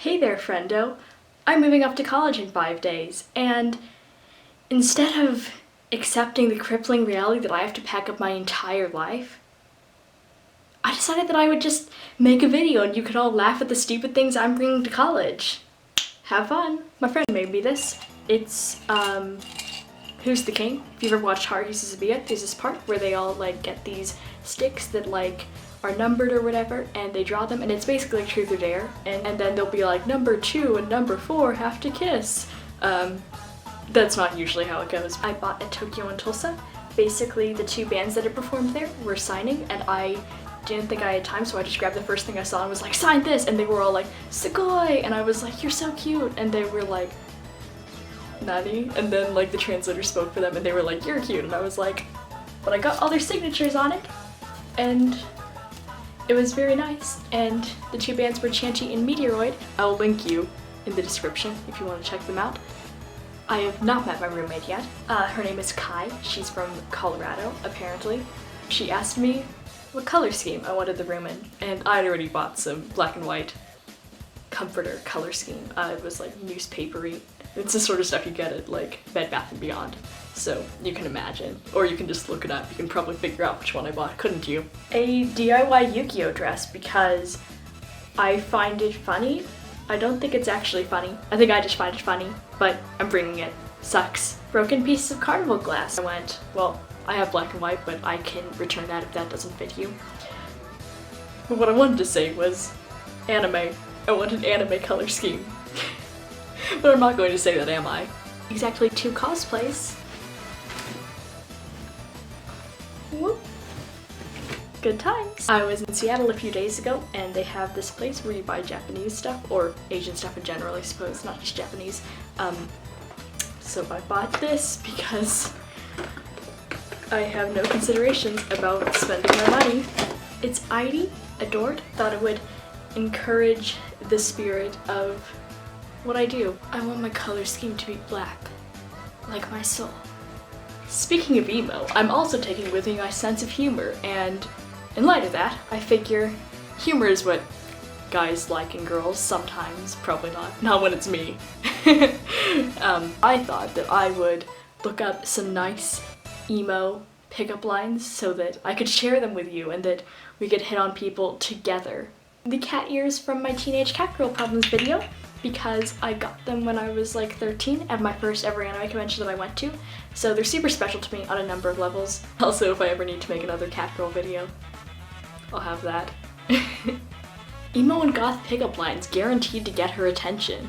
Hey there, friendo. I'm moving off to college in 5 days, and instead of accepting the crippling reality that I have to pack up my entire life, I decided that I would just make a video and you could all laugh at the stupid things I'm bringing to college. Have fun. My friend made me this. It's, Who's the King? If you've ever watched Horror Uses a Bia, there's this part where they all, get these sticks that, are numbered or whatever, and they draw them, and it's basically like Truth or Dare, and then they'll be like, number 2 and number 4 have to kiss. That's not usually how it goes. I bought at Tokyo and Tulsa. Basically, the two bands that had performed there were signing, and I didn't think I had time, so I just grabbed the first thing I saw and was like, sign this, and they were all like, Sugoi, and I was like, you're so cute, and they were like, Nani? And then the translator spoke for them, and they were like, you're cute, and I was like, but I got all their signatures on it, and it was very nice, and the two bands were Chanty and Meteoroid. I'll link you in the description if you want to check them out. I have not met my roommate yet. Her name is Kai. She's from Colorado, apparently. She asked me what color scheme I wanted the room in, and I'd already bought some black and white comforter color scheme. It was newspapery. It's the sort of stuff you get at Bed Bath & Beyond. So you can imagine, or you can just look it up. You can probably figure out which one I bought, couldn't you? A DIY Yu-Gi-Oh dress because I find it funny. I don't think it's actually funny. I think I just find it funny, but I'm bringing it. Sucks. Broken pieces of carnival glass. I went, well, I have black and white, but I can return that if that doesn't fit you. But what I wanted to say was anime. I want an anime color scheme. But I'm not going to say that, am I? Exactly 2 cosplays. Whoop. Good times. I was in Seattle a few days ago, and they have this place where you buy Japanese stuff, or Asian stuff in general, I suppose, not just Japanese. So I bought this because I have no considerations about spending my money. It's Idy, adored, thought it would encourage the spirit of what I do. I want my color scheme to be black, like my soul. Speaking of emo, I'm also taking with me my sense of humor, and in light of that, I figure humor is what guys like in girls sometimes, probably not when it's me. I thought that I would look up some nice emo pickup lines so that I could share them with you and that we could hit on people together. The cat ears from my Teenage Cat Girl Problems video, because I got them when I was 13 at my first ever anime convention that I went to, so they're super special to me on a number of levels. Also, if I ever need to make another cat girl video, I'll have that. Emo and goth pickup lines guaranteed to get her attention.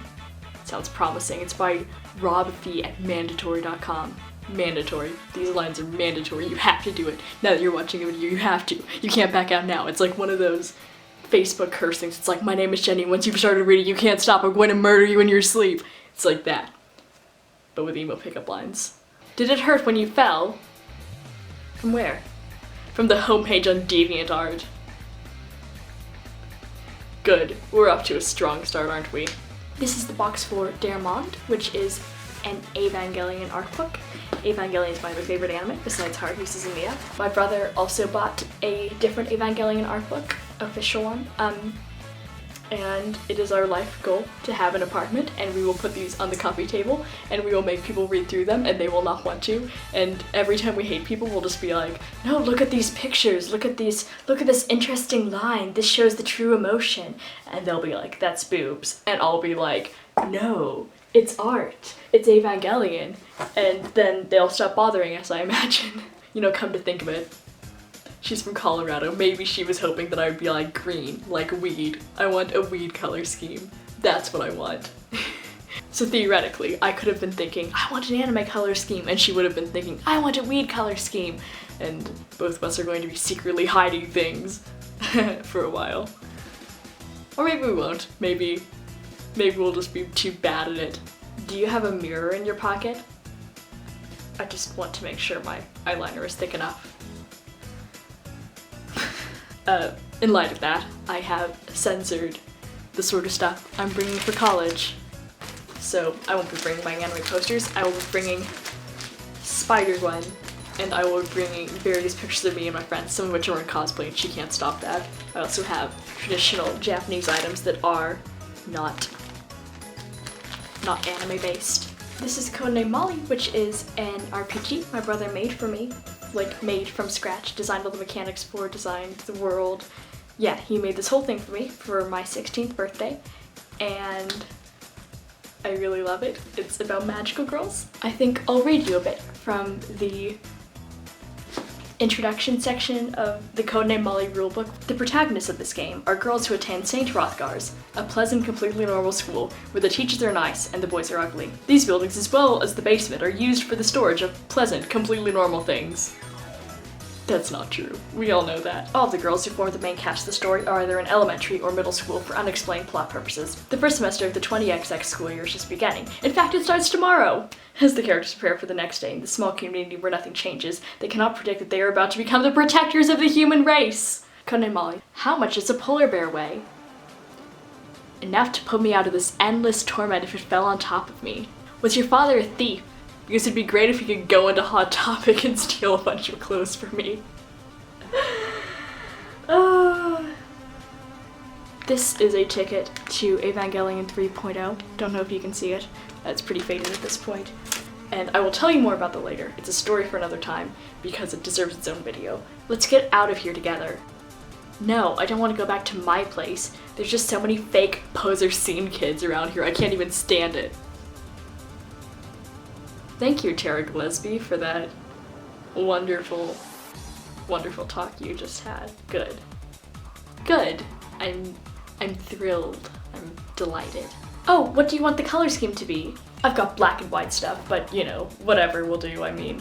Sounds promising. It's by Rob Fee at mandatory.com. Mandatory. These lines are mandatory. You have to do it. Now that you're watching a video, you have to. You can't back out now. It's like one of those Facebook curse things. It's like, my name is Jenny. Once you've started reading, you can't stop. I'm going to murder you in your sleep. It's like that, but with emo pickup lines. Did it hurt when you fell? From where? From the homepage on DeviantArt. Good. We're off to a strong start, aren't we? This is the box for Dermond, which is an Evangelion art book. Evangelion is my other favorite anime, besides Horror Uses a Bia. My brother also bought a different Evangelion art book, official one, and it is our life goal to have an apartment, and we will put these on the coffee table, and we will make people read through them, and they will not want to, and every time we hate people, we'll just be like, no, look at these pictures, look at this interesting line, this shows the true emotion, and they'll be like, that's boobs, and I'll be like, no, it's art, it's Evangelion, and then they'll stop bothering us, I imagine. You know, come to think of it, she's from Colorado. Maybe she was hoping that I would be like green, like weed. I want a weed color scheme. That's what I want. So theoretically, I could have been thinking, I want an anime color scheme, and she would have been thinking, I want a weed color scheme. And both of us are going to be secretly hiding things for a while. Or maybe we won't. Maybe we'll just be too bad at it. Do you have a mirror in your pocket? I just want to make sure my eyeliner is thick enough. In light of that, I have censored the sort of stuff I'm bringing for college. So I won't be bringing my anime posters, I will be bringing Spider-Gwen, and I will be bringing various pictures of me and my friends, some of which are in cosplay and she can't stop that. I also have traditional Japanese items that are not not anime based. This is Codename Molly, which is an RPG my brother made for me. Like, made from scratch, designed all the mechanics for, designed the world. Yeah, he made this whole thing for me for my 16th birthday, and I really love it. It's about magical girls. I think I'll read you a bit from the introduction section of the Codename Molly rulebook. The protagonists of this game are girls who attend St. Hrothgar's, a pleasant, completely normal school where the teachers are nice and the boys are ugly. These buildings, as well as the basement, are used for the storage of pleasant, completely normal things. That's not true. We all know that. All of the girls who form the main cast of the story are either in elementary or middle school for unexplained plot purposes. The first semester of the 20XX school year is just beginning. In fact, it starts tomorrow! As the characters prepare for the next day in the small community where nothing changes, they cannot predict that they are about to become the protectors of the human race! Codename Molly. How much does a polar bear weigh? Enough to put me out of this endless torment if it fell on top of me. Was your father a thief? Because it'd be great if he could go into Hot Topic and steal a bunch of clothes from me. This is a ticket to Evangelion 3.0. Don't know if you can see it. It's pretty faded at this point. And I will tell you more about that later. It's a story for another time because it deserves its own video. Let's get out of here together. No, I don't want to go back to my place. There's just so many fake poser scene kids around here. I can't even stand it. Thank you, Tara Gillespie, for that wonderful, wonderful talk you just had. Good. Good. I'm thrilled. I'm delighted. Oh, what do you want the color scheme to be? I've got black and white stuff, but you know, whatever will do. I mean,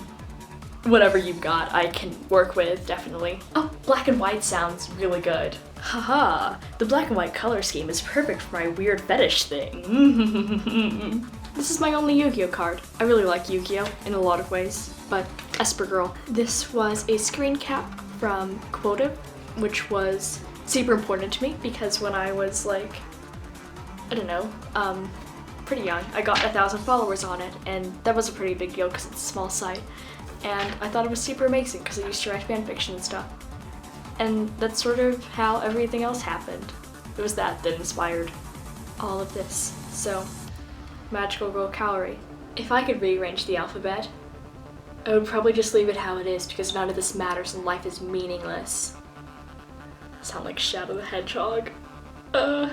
whatever you've got, I can work with, definitely. Oh, black and white sounds really good. Haha, the black and white color scheme is perfect for my weird fetish thing. This is my only Yu-Gi-Oh card. I really like Yu-Gi-Oh in a lot of ways, but Esper Girl. This was a screen cap from Quota, which was super important to me because when I was like, I don't know, pretty young, I got 1,000 followers on it, and that was a pretty big deal because it's a small site. And I thought it was super amazing because I used to write fanfiction and stuff. And that's sort of how everything else happened. It was that inspired all of this. So, Magical Girl Calorie. If I could rearrange the alphabet, I would probably just leave it how it is because none of this matters and life is meaningless. I sound like Shadow the Hedgehog. I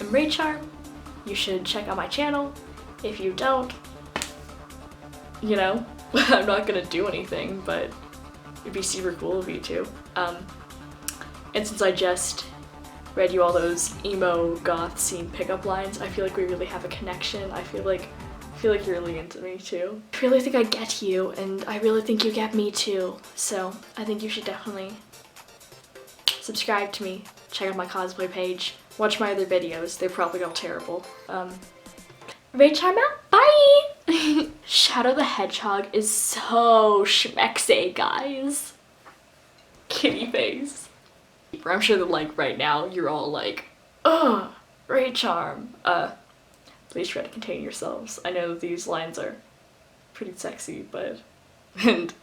am Raecharm. You should check out my channel. If you don't, you know, I'm not gonna do anything, but it'd be super cool of you to. And since I just read you all those emo goth scene pickup lines, I feel like we really have a connection. I feel like you're really into me too. I really think I get you, and I really think you get me too. So I think you should definitely subscribe to me, check out my cosplay page, watch my other videos. They're probably all terrible. Raecharm out, bye! Shadow the Hedgehog is so schmexy, guys. Kitty face. I'm sure that like right now you're all like, ugh, Raecharm. Please try to contain yourselves. I know that these lines are pretty sexy, but and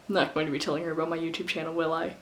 I'm not going to be telling her about my YouTube channel, will I?